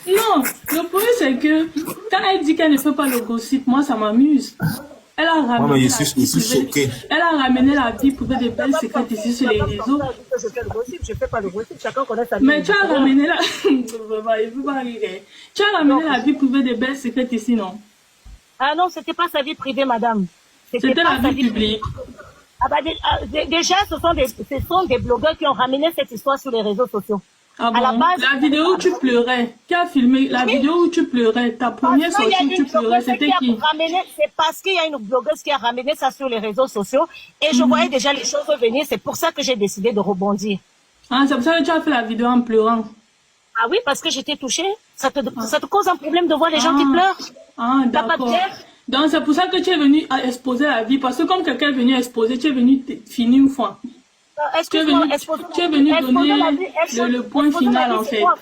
Non, le problème c'est que quand elle dit qu'elle ne fait pas le gossip, moi ça m'amuse. Elle a Moi, mais ramené la je vie suis privée. choqué. Elle a ramené la vie privée de belles secrètes ici sur les réseaux. Je fais le gossip, je fais pas le gossip, chacun connaît sa vie. Mais tu as ramené la... Il faut pas rire. Tu as ramené la vie privée de belles secrètes ici, non? Ah non, c'était pas sa vie privée, madame. C'était la vie publique. Ah bah, déjà, ce sont des blogueurs qui ont ramené cette histoire sur les réseaux sociaux. Ah bon? À la base, la vidéo où tu pleurais, qui a filmé la vidéo où tu pleurais, ta première sortie où tu pleurais, c'était qui? C'est parce qu'il y a une blogueuse qui a ramené ça sur les réseaux sociaux et je voyais déjà les choses venir. C'est pour ça que j'ai décidé de rebondir. Ah, c'est pour ça que tu as fait la vidéo en pleurant. Ah oui, parce que j'étais touchée. Ça te cause un problème de voir les gens qui pleurent. Ah, d'accord. Donc c'est pour ça que tu es venu à exposer la vie. Parce que comme quelqu'un est venu exposer, tu es venu finir une fois. Tu es venu donner le point final en fait. Non,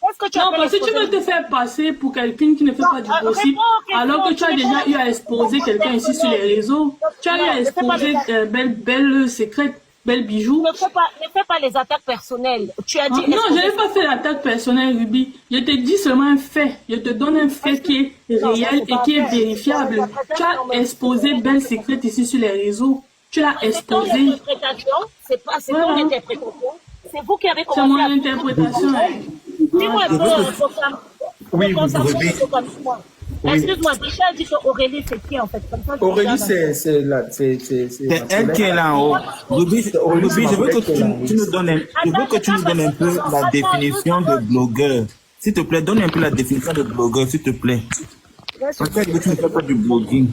parce que tu veux te faire passer pour quelqu'un qui ne fait pas du gossip, alors que tu as déjà eu à exposer quelqu'un ici sur les réseaux. Tu as eu à exposer belle secrète, belle bijoux. Ne fais pas les attaques personnelles. Tu as dit. Non, je n'ai pas fait l'attaque personnelle, Ruby. Je te dis seulement un fait. Je te donne un fait qui est réel et qui est vérifiable. Tu as exposé belle secrète ici sur les réseaux. Tu l'as exposé. C'est pas ton interprétation. C'est vous qui avez commencé. C'est mon interprétation. Dis-moi un peu, oui, excuse-moi, déjà dit que Aurélie, c'est qui en fait? Aurélie, c'est elle qui est là en haut. Ruby, je veux que tu nous donnes un peu la définition de blogueur. S'il te plaît, donne un peu la définition de blogueur, s'il te plaît. Parce que tu ne fais pas du blogging.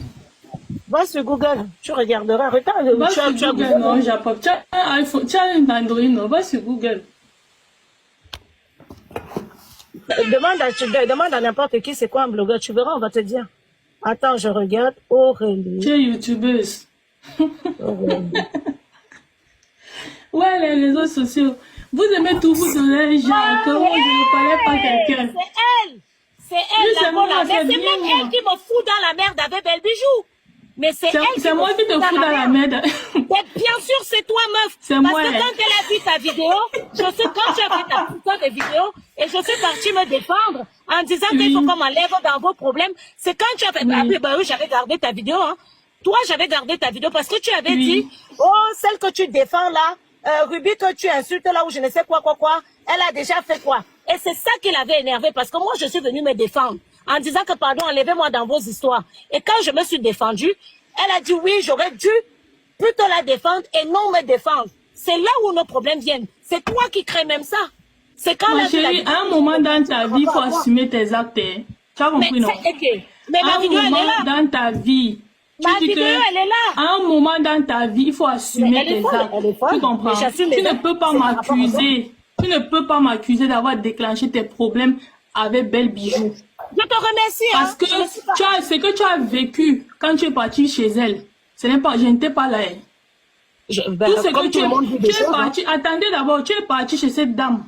Va sur Google, tu regarderas. Regarde, va sur Google, non, Jacob. Tu as un iPhone, tu as un Android, non, va sur Google. Demande à n'importe qui c'est quoi un blogueur, tu verras, on va te dire. Attends, je regarde. Aurélie. Tu es youtubeuse. Ouais, les réseaux sociaux. Vous aimez tout vous donner, genre, que moi, je ne connais pas quelqu'un. C'est elle, la molle. Mais c'est même elle qui me fout dans la merde avec Belle Bijou. Mais c'est elle. C'est moi qui te fous dans la merde. Mais bien sûr, c'est toi, meuf. C'est moi. Parce que quand elle a vu ta vidéo, quand tu as vu ta vidéo, et je suis partie me défendre en disant qu'il faut qu'on m'enlève dans vos problèmes. C'est quand tu as fait. Bah oui, j'avais gardé ta vidéo, hein. Toi, j'avais gardé ta vidéo parce que tu avais dit, oh, celle que tu défends là, Ruby, que tu insultes là, ou je ne sais quoi, elle a déjà fait quoi? Et c'est ça qui l'avait énervé parce que moi, je suis venue me défendre en disant que pardon, enlevez-moi dans vos histoires. Et quand je me suis défendue, elle a dit oui, j'aurais dû plutôt la défendre et non me défendre. C'est là où nos problèmes viennent. C'est toi qui crée même ça. C'est quand ma chérie, à un moment dans ta vie, il faut assumer tes actes. Tu as compris, non? Mais ma vidéo, elle est là. Dans ta vie. Ma vidéo, elle est là. À un moment dans ta vie, il faut assumer tes actes. Tu comprends? Tu ne peux pas m'accuser. Tu ne peux pas m'accuser d'avoir déclenché tes problèmes avec Belle Bijou. Je te remercie. Parce que ce que tu as vécu quand tu es parti chez elle, je n'étais pas là. Tout ce que tu es parti, attendez d'abord, tu es parti chez cette dame.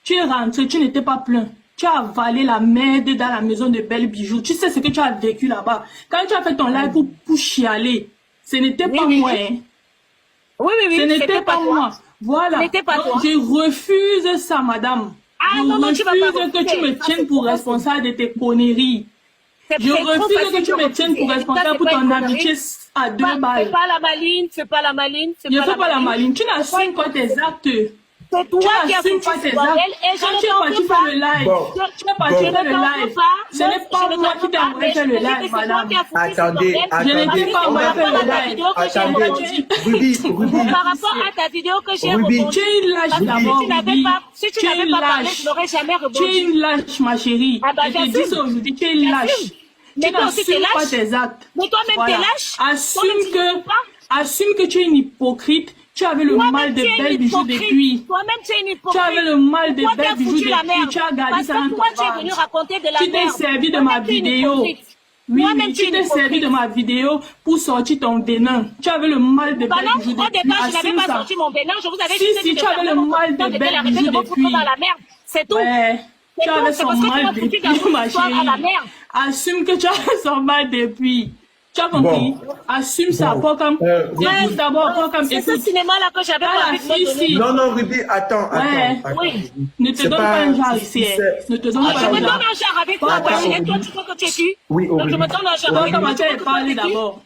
Tu es rentré, tu n'étais pas plein. Tu as avalé la merde dans la maison de Belle Bijou. Tu sais ce que tu as vécu là-bas. Quand tu as fait ton live pour chialer, ce n'était pas moi. Oui. Ce n'était pas moi. Voilà. Donc, je refuse ça, madame. Je refuse que tu me tiennes pour responsable de tes conneries. Je refuse que tu me tiennes pour responsable pour ton amitié à 2 balles. Fais pas la maline, fais pas la maline. Je ne fais pas la maline. Tu n'assumes pas tes actes. C'est toi qui as fait tes actes. Quand tu es parti faire le live, tu es parti faire le live. Ce n'est pas moi qui t'ai envoyé faire le live, madame. Attendez. Je ne t'ai pas envoyé faire le live. Par rapport à ta vidéo que j'ai rebondie. Tu es une lâche d'abord, Ruby. Si tu n'avais pas parlé, je n'aurais jamais rebondi. Tu es une lâche, ma chérie. Je te dis ça aujourd'hui, tu es une lâche. Tu n'assumes pas tes actes. Mais toi-même, t'es lâche. Assume que tu es une hypocrite. Tu avais le mal de Belle Bijou depuis. Toi-même, tu es une hypocrite. Tu avais le mal de Belle Bijou depuis. Tu as gardé ça dans ton ventre. Tu t'es servi de ma vidéo. Oui, tu t'es servi de ma vidéo pour sortir ton venin. Tu avais le mal de Belle Bijou depuis. Au départ, je n'avais pas sorti mon venin. Je vous avais dit si tu avais le mal de Belle Bijou depuis. C'est tout. Tu avais son mal depuis, ma chérie. Assume que tu as son mal depuis. Tu as compris? Assume ça, pas comme... Écoute d'abord, pas comme... C'est ce cinéma-là que j'avais pas envie de me donner. Non, Ruby, attends. Oui. Ne te donne pas un genre ici. Ne te donne pas un genre. Je me donne un genre avec toi. Et toi, tu crois que tu es qui? Oui, Donc, je me donne un genre avec toi. Comment tu as parlé d'abord?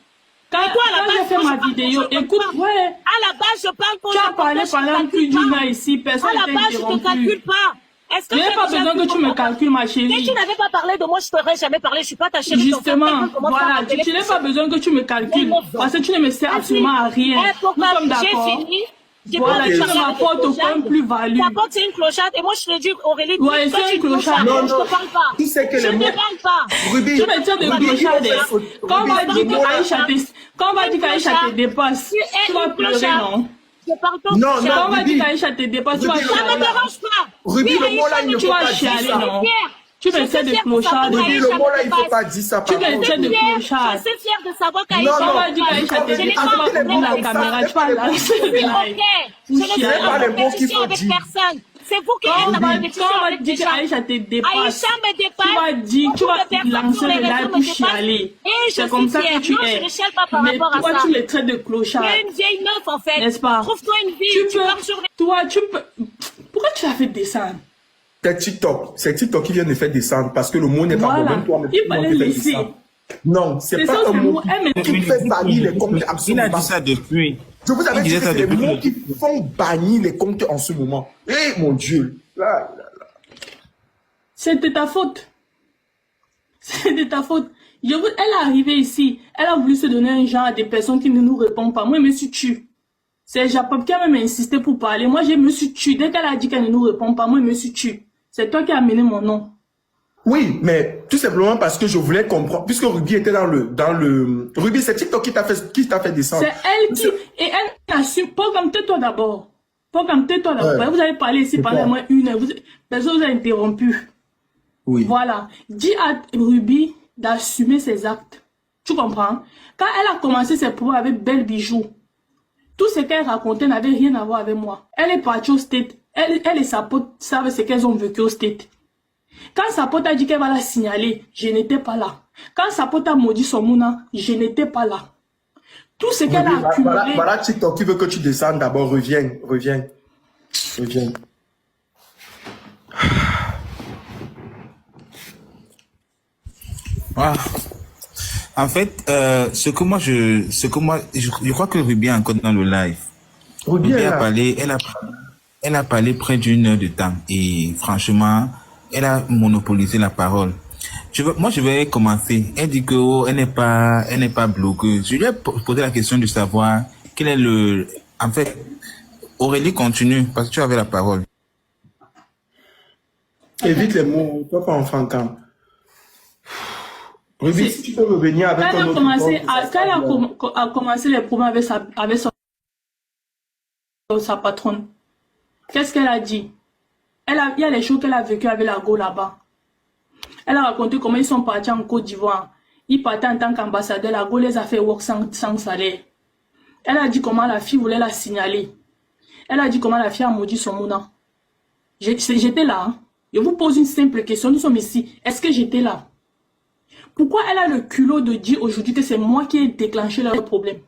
Quand j'ai fait ma vidéo, écoute, à la base, je parle pour... Tu as parlé pendant plus d'une heure ici, personne à la base, je ne te calcule pas. Est-ce que je n'ai pas besoin que tu me calcules, ma chérie. Si tu n'avais pas parlé de moi, je ne t'aurais jamais parlé. Je ne suis pas ta chérie. Justement, voilà, tu n'as pas besoin que tu me calcules. Parce que tu ne me sers absolument à rien. Nous sommes d'accord. Voilà, tu ne m'apportes aucun plus-value. Tu apportes une clochette et moi je te dis, Aurélie, ouais, c'est une clochette. Non, je ne te parle pas. Tu sais que je ne te parle pas. Ruby, tu me tiens de clochette. Quand on va dire qu'Aïcha te dépasse, tu vas pleurer, non? Je parle pas. Non, quand on va dire qu'Aïcha te dépasse, tu vas chialer. Ça ne me dérange pas. Ruby, le mot là, il ne faut pas dire ça. Non. Tu me tiens de clochette. Ruby, le mot là, il ne faut pas dire ça. Tu me tiens de clochette. Je suis fière de savoir qu'Aïcha on va dire qu'Aïcha te dépasse, tu vas prendre la caméra, tu vas lancer le live. Je ne suis pas en compétition avec personne. C'est vous qui êtes en compétition avec des gens. Aïcha te dépasse. Aïcha me dépasse. Tu vas lancer le live pour chialer. C'est comme ça que tu es. Mais toi, tu le traites de clochard. Tu es une vieille meuf, en fait. N'est-ce pas? Trouve-toi une vie. Tu peux... Pourquoi tu l'as fait descendre? C'est TikTok qui vient de faire descendre parce que le mot n'est pas bon. Même toi, il fallait laisser. Non, c'est pas un mot qui fait bannir les comptes absolument. Il a dit ça depuis. Je vous avais dit que c'est les mots qui font bannir les comptes en ce moment. Eh mon Dieu. C'était ta faute. C'était ta faute. Elle est arrivée ici. Elle a voulu se donner un genre à des personnes qui ne nous répondent pas. Moi, je me suis tue. C'est Jacob qui a même insisté pour parler. Moi, je me suis tue. Dès qu'elle a dit qu'elle ne nous répond pas, moi, je me suis tue. C'est toi qui as amené mon nom. Oui, mais tout simplement parce que je voulais comprendre, puisque Ruby était dans le... Ruby, c'est TikTok qui t'a fait descendre. C'est elle qui... Et elle assume... Pas comme tais-toi d'abord. Pas comme tais-toi d'abord. Ouais. Vous avez parlé ici pendant moins une heure. Personne vous a interrompu. Oui. Voilà. Dis à Ruby d'assumer ses actes. Tu comprends? Quand elle a commencé ses propos avec Belle Bijou, tout ce qu'elle racontait n'avait rien à voir avec moi. Elle est partie au State. Elle et sa pote savent ce qu'elles ont vécu au State. Quand sa pote a dit qu'elle va la signaler, je n'étais pas là. Quand sa pote a maudit son mouna, je n'étais pas là. Tout ce qu'elle a accumulé... Voilà TikTok qui veut que tu descendes d'abord. Reviens. Ah. En fait, ce que moi, je crois que Ruby est encore dans le live. Ruby a parlé, elle a parlé près d'une heure de temps et franchement, elle a monopolisé la parole. Moi, je vais commencer. Elle dit que elle n'est pas blogueuse. Je lui ai posé la question de savoir quel est le... En fait, Aurélie, continue parce que tu avais la parole. Évite les mots, toi pas enfant quand. Ruby, si tu peux revenir avec quand elle a commencé les problèmes avec sa patronne, qu'est-ce qu'elle a dit? Il y a les choses qu'elle a vécues avec la go là-bas. Elle a raconté comment ils sont partis en Côte d'Ivoire. Ils partaient en tant qu'ambassadeur. La go les a fait work sans salaire. Elle a dit comment la fille voulait la signaler. Elle a dit comment la fille a maudit son mouna. J'étais là. Hein. Je vous pose une simple question. Nous sommes ici. Est-ce que j'étais là? Pourquoi elle a le culot de dire aujourd'hui que c'est moi qui ai déclenché leur problème?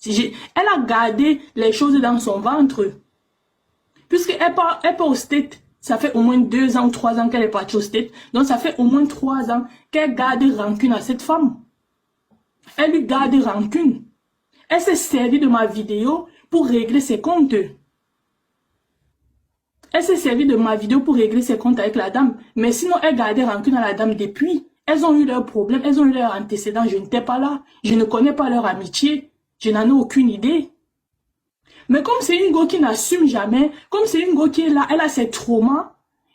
Elle a gardé les choses dans son ventre. Puisqu'elle part au State, ça fait au moins 2 ans ou 3 ans qu'elle est partie au State. Donc ça fait au moins 3 ans qu'elle garde rancune à cette femme. Elle lui garde rancune. Elle s'est servie de ma vidéo pour régler ses comptes. Elle s'est servie de ma vidéo pour régler ses comptes avec la dame. Mais sinon, elle gardait rancune à la dame depuis. Elles ont eu leurs problèmes, elles ont eu leurs antécédents. Je n'étais pas là. Je ne connais pas leur amitié. Je n'en ai aucune idée. Mais comme c'est une go qui n'assume jamais, comme c'est une go qui est là, elle a ses traumas,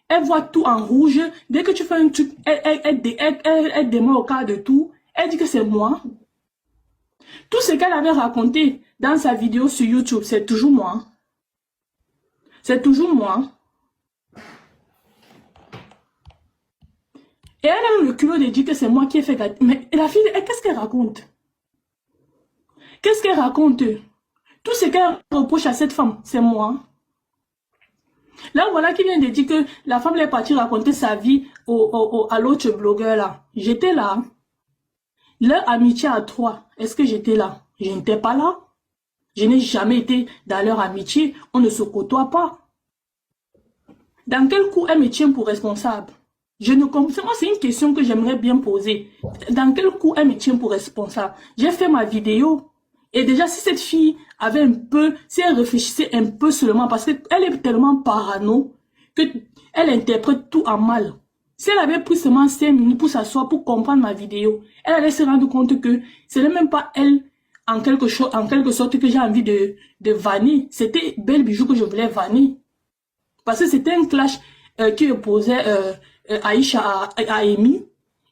elle voit tout en rouge. Dès que tu fais un truc, elle dément au cas de tout. Elle dit que c'est moi. Tout ce qu'elle avait raconté dans sa vidéo sur YouTube, c'est toujours moi. C'est toujours moi. Et elle a le culot de dire que c'est moi qui ai fait gâter. Mais la fille, qu'est-ce qu'elle raconte? Qu'est-ce qu'elle raconte? Tout ce qu'elle reproche à cette femme, c'est moi. Là, voilà qui vient de dire que la femme est partie raconter sa vie à l'autre blogueur là. J'étais là. Leur amitié à 3, est-ce que j'étais là? Je n'étais pas là. Je n'ai jamais été dans leur amitié. On ne se côtoie pas. Dans quel coup elle me tient pour responsable? Je ne comprends pas. C'est une question que j'aimerais bien poser. Dans quel coup elle me tient pour responsable? J'ai fait ma vidéo. Et déjà, si cette fille avait un peu, si elle réfléchissait un peu seulement, parce qu'elle est tellement parano, qu'elle interprète tout en mal. Si elle avait pris seulement 5 minutes pour s'asseoir, pour comprendre ma vidéo, elle allait se rendre compte que ce n'est même pas elle, en quelque sorte, que j'ai envie de vanner. C'était Belle Bijou que je voulais vanner. Parce que c'était un clash qui opposait Aïcha à Amy.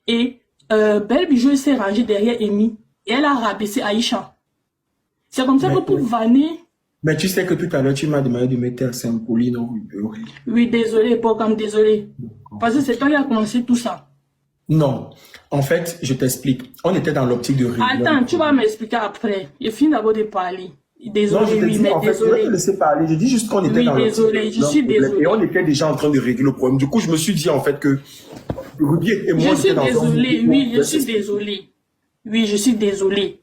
Et Belle Bijou s'est rangée derrière Amy. Et elle a rabaissé Aïcha. C'est comme ça que pour vanner... Mais tu sais que tout à l'heure, tu m'as demandé de mettre un symbole, non? Oui, désolé, pas comme désolé. Parce que c'est toi qui as commencé tout ça. Non. En fait, je t'explique. On était dans l'optique de régler. Attends, tu vas m'expliquer après. Je finis d'abord de parler. Désolé, non, je te oui, dis, mais en fait, désolé. je vais te laisser parler. Je dis juste qu'on était dans l'optique. Désolé, je suis désolé. Et on était déjà en train de régler le problème. Du coup, je me suis dit, en fait, que Ruby et moi, je suis désolé, oui, je suis désolé. Oui, je suis désolé.